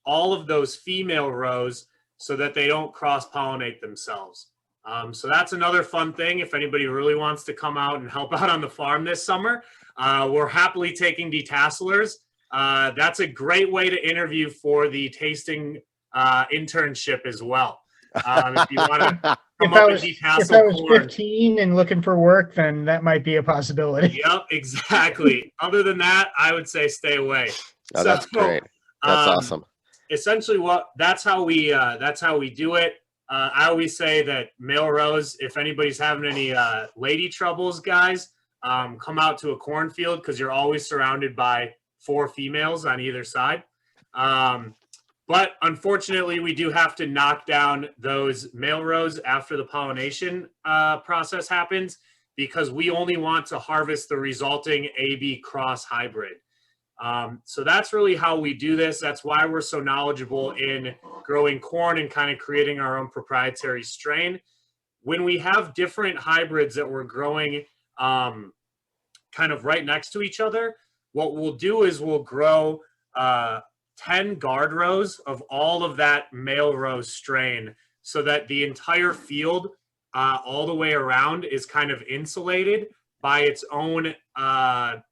all of those female rows so that they don't cross-pollinate themselves. So that's another fun thing. If anybody really wants to come out and help out on the farm this summer, we're happily taking detasselers. That's a great way to interview for the tasting internship as well. If you want to come up and detassel if I was corn. 15 and looking for work, then that might be a possibility. Yep, exactly. Other than that, I would say stay away. Oh, that's great. That's awesome. Essentially, that's how we do it. I always say that male rows, if anybody's having any lady troubles, guys, come out to a cornfield because you're always surrounded by 4 females on either side. But unfortunately, we do have to knock down those male rows after the pollination process happens, because we only want to harvest the resulting AB cross hybrid. So that's really how we do this. That's why we're so knowledgeable in growing corn and kind of creating our own proprietary strain. When we have different hybrids that we're growing kind of right next to each other, what we'll do is we'll grow 10 guard rows of all of that male row strain, so that the entire field all the way around is kind of insulated by its own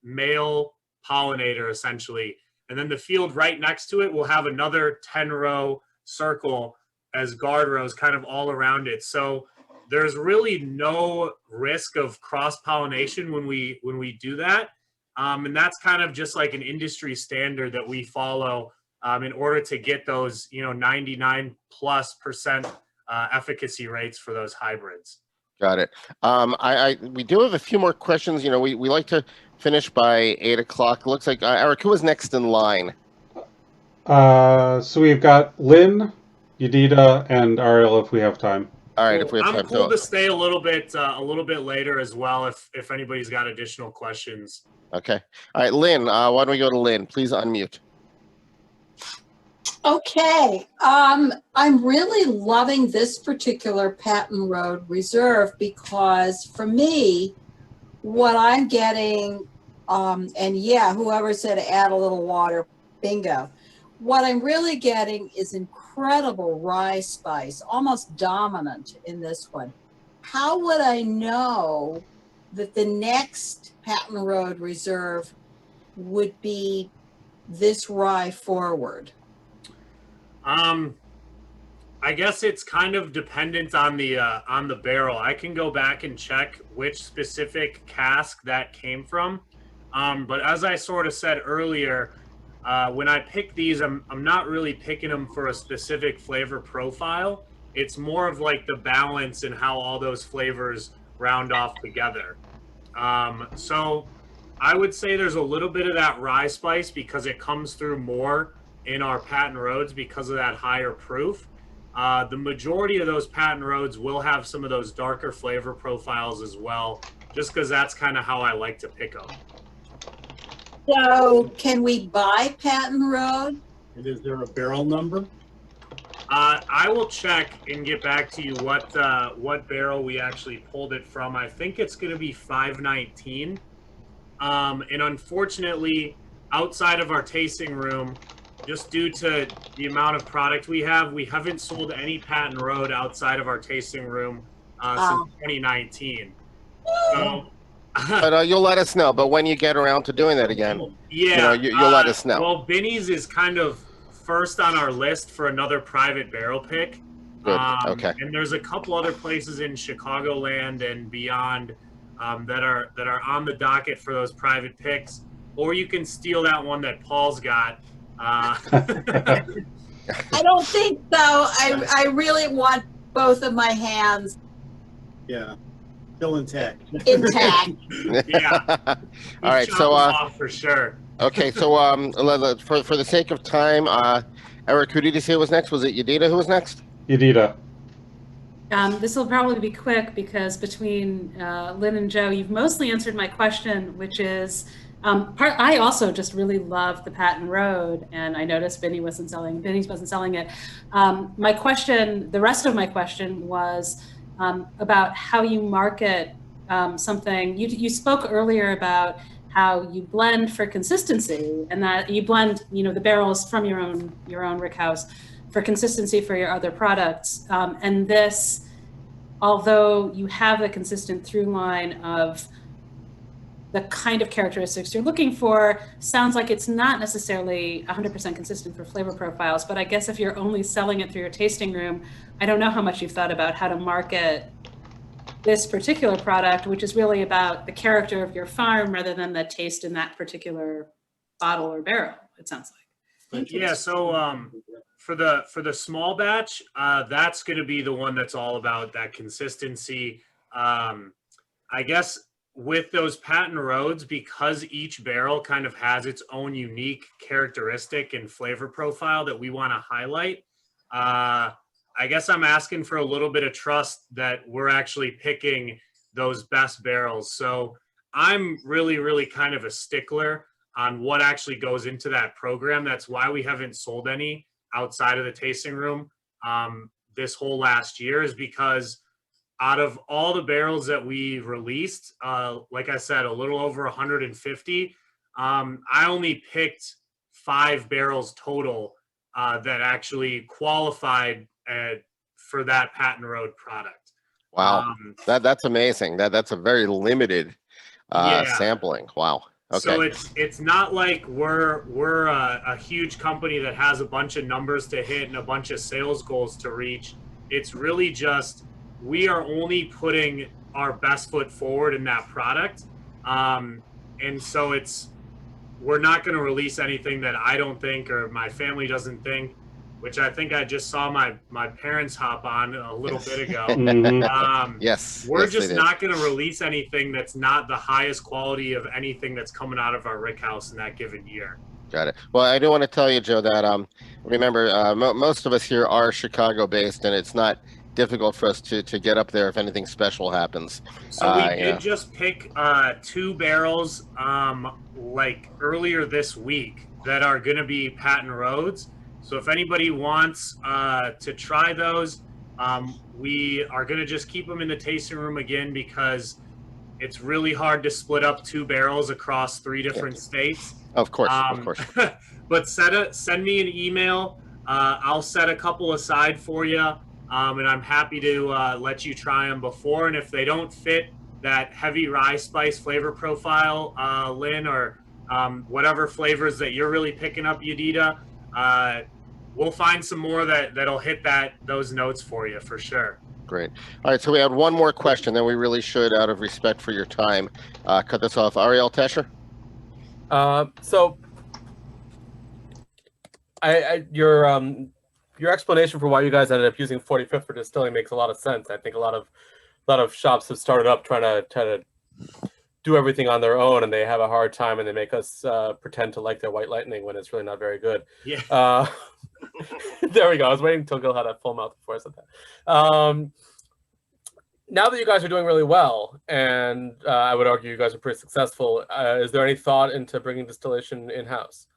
male pollinator, essentially. And then the field right next to it will have another 10-row circle as guard rows kind of all around it. So there's really no risk of cross-pollination when we do that. And that's kind of just like an industry standard that we follow in order to get those, 99+% efficacy rates for those hybrids. Got it. We do have a few more questions. We like to finish by 8 o'clock. It looks like, Eric, who was next in line? So we've got Lynn, Yedida, and Ariel if we have time. All right, if we have time. I'm cool to stay a little bit later as well if anybody's got additional questions. Okay. All right, Lynn, why don't we go to Lynn? Please unmute. Okay. I'm really loving this particular Patton Road Reserve, because for me, what I'm getting, and yeah, whoever said add a little water, bingo. What I'm really getting is incredible rye spice, almost dominant in this one. How would I know that the next Patton Road Reserve would be this rye forward? I guess it's kind of dependent on the barrel. I can go back and check which specific cask that came from. But as I sort of said earlier, when I pick these, I'm not really picking them for a specific flavor profile. It's more of like the balance and how all those flavors round off together. So I would say there's a little bit of that rye spice because it comes through more in our Patton Roads because of that higher proof. The majority of those Patton Roads will have some of those darker flavor profiles as well, just because that's kind of how I like to pick them. So can we buy Patton Road? And is there a barrel number? I will check and get back to you what barrel we actually pulled it from. I think it's going to be 519. And unfortunately, outside of our tasting room, just due to the amount of product we haven't sold any Patton Road outside of our tasting room since 2019. So, but you'll let us know. But when you get around to doing that again, yeah, you'll let us know. Well, Binny's is kind of first on our list for another private barrel pick. Good. Okay. And there's a couple other places in Chicagoland and beyond that are on the docket for those private picks. Or you can steal that one that Paul's got. I don't think so. I really want both of my hands Yeah, still intact. intact. Yeah. All right. So off for sure. okay. So for the sake of time, Eric, who did you say was next? Was it Yedida who was next? Yedida. This will probably be quick because between Lynn and Joe, you've mostly answered my question, which is I also just really love the Patton Road, and I noticed Binny's wasn't selling it. My question, the rest of my question was about how you market something. You spoke earlier about how you blend for consistency, and that you blend, the barrels from your own rickhouse for consistency for your other products. And this, although you have the consistent through line of the kind of characteristics you're looking for, sounds like it's not necessarily 100% consistent for flavor profiles. But I guess if you're only selling it through your tasting room, I don't know how much you've thought about how to market this particular product, which is really about the character of your farm rather than the taste in that particular bottle or barrel, it sounds like. Yeah, so for the small batch, that's going to be the one that's all about that consistency. I guess with those patent roads, because each barrel kind of has its own unique characteristic and flavor profile that we want to highlight, I guess I'm asking for a little bit of trust that we're actually picking those best barrels. So I'm really, really kind of a stickler on what actually goes into that program. That's why we haven't sold any outside of the tasting room this whole last year, is because out of all the barrels that we released, like I said, a little over 150, I only picked 5 barrels total that actually qualified for that Patent Road product. Wow, that's amazing. That's a very limited sampling. Wow. Okay. So it's not like we're a huge company that has a bunch of numbers to hit and a bunch of sales goals to reach. It's really just we are only putting our best foot forward in that product, and so we're not going to release anything that I don't think or my family doesn't think. Which I think I just saw my parents hop on a little bit ago. Yes. We're yes, just not going to release anything that's not the highest quality of anything that's coming out of our rick house in that given year. Got it. Well, I do want to tell you, Joe, that remember, most of us here are Chicago-based, and it's not difficult for us to get up there if anything special happens. So we did just pick 2 barrels like earlier this week that are going to be Patent Roads. So if anybody wants to try those, we are going to just keep them in the tasting room again because it's really hard to split up 2 barrels across 3 different states. Of course, of course. But send me an email. I'll set a couple aside for you, and I'm happy to let you try them before. And if they don't fit that heavy rye spice flavor profile, Lynn, or whatever flavors that you're really picking up, Yedida, we'll find some more that'll hit those notes for you for sure. Great. All right, so we had one more question, then we really should, out of respect for your time, cut this off. Ariel Tesher? So your explanation for why you guys ended up using 45th for distilling makes a lot of sense. I think a lot of shops have started up trying to do everything on their own, and they have a hard time, and they make us pretend to like their White Lightning when it's really not very good. Yeah. There we go. I was waiting until Gil had a full mouth before I said that. Now that you guys are doing really well, and I would argue you guys are pretty successful, is there any thought into bringing distillation in-house?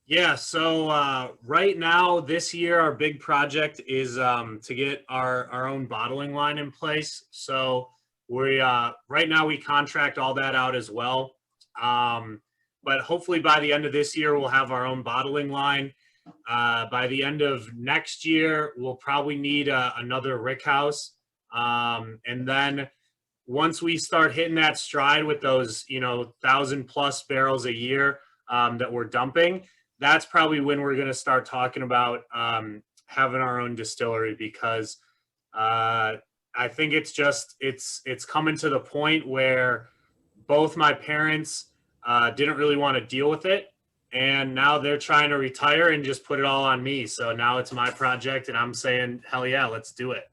Yeah, so right now, this year, our big project is to get our own bottling line in place. So we right now we contract all that out as well. But hopefully by the end of this year, we'll have our own bottling line. By the end of next year, we'll probably need another rick house. And then once we start hitting that stride with those, 1,000+ barrels a year that we're dumping, that's probably when we're going to start talking about having our own distillery, because I think it's coming to the point where both my parents didn't really want to deal with it. And now they're trying to retire and just put it all on me. So now it's my project, and I'm saying, hell yeah, let's do it.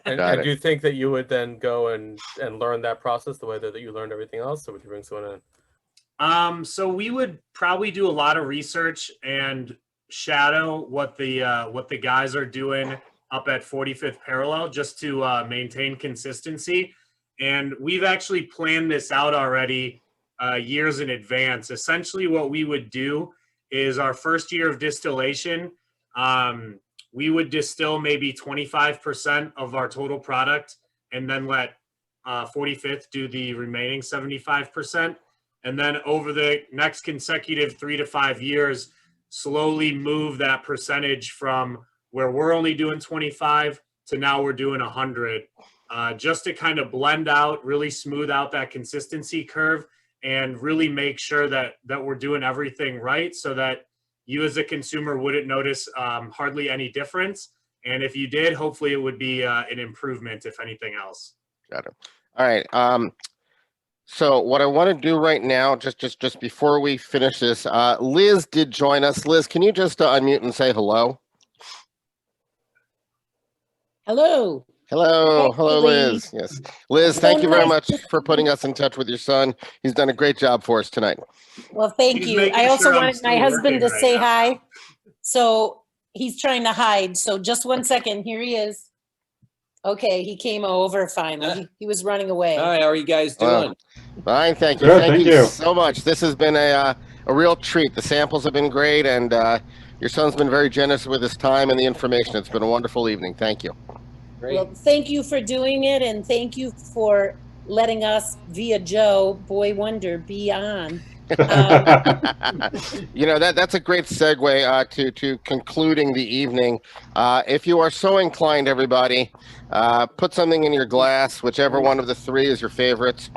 And do you think that you would then go and learn that process the way that you learned everything else? Or would you bring someone in? So we would probably do a lot of research and shadow what the guys are doing up at 45th Parallel, just to maintain consistency. And we've actually planned this out already years in advance. Essentially what we would do is our first year of distillation, we would distill maybe 25% of our total product and then let 45th do the remaining 75%. And then over the next consecutive 3 to 5 years, slowly move that percentage from where we're only doing 25 to now we're doing 100, just to kind of blend out, really smooth out that consistency curve and really make sure that we're doing everything right, so that you as a consumer wouldn't notice hardly any difference. And if you did, hopefully it would be an improvement, if anything else. Got it. All right. So what I want to do right now, just before we finish this, Liz did join us. Liz, can you just unmute and say hello? Hello. Hello, Hi, hello, Lee. Liz. Yes, Liz, thank you very much for putting us in touch with your son. He's done a great job for us tonight. Well, thank He's you. making I also sure I'm wanted still my husband working to right say now. hi. So he's trying to hide. So just 1 second. Here he is. Okay, he came over finally. He was running away. Hi, how are you guys doing? Fine, thank you. Good, Thank thank you you. so much. This has been a real treat. The samples have been great, and your son's been very generous with his time and the information. It's been a wonderful evening. Thank you. Great. Well, thank you for doing it, and thank you for letting us, via Joe, Boy Wonder, be on. You know, that's a great segue to concluding the evening. If you are so inclined, everybody, put something in your glass, whichever one of the three is your favorites.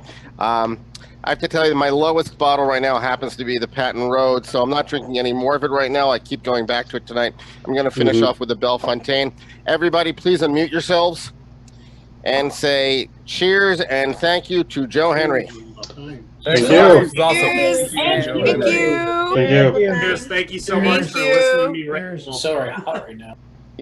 I have to tell you, my lowest bottle right now happens to be the Patton Road, so I'm not drinking any more of it right now. I keep going back to it tonight. I'm going to finish off with the Bellefontaine. Everybody, please unmute yourselves and say cheers and thank you to Joe Henry. Thank you. This is awesome. Thank you. Thank you. Cheers, thank you so much for listening to me. Cheers. Sorry, hot right now.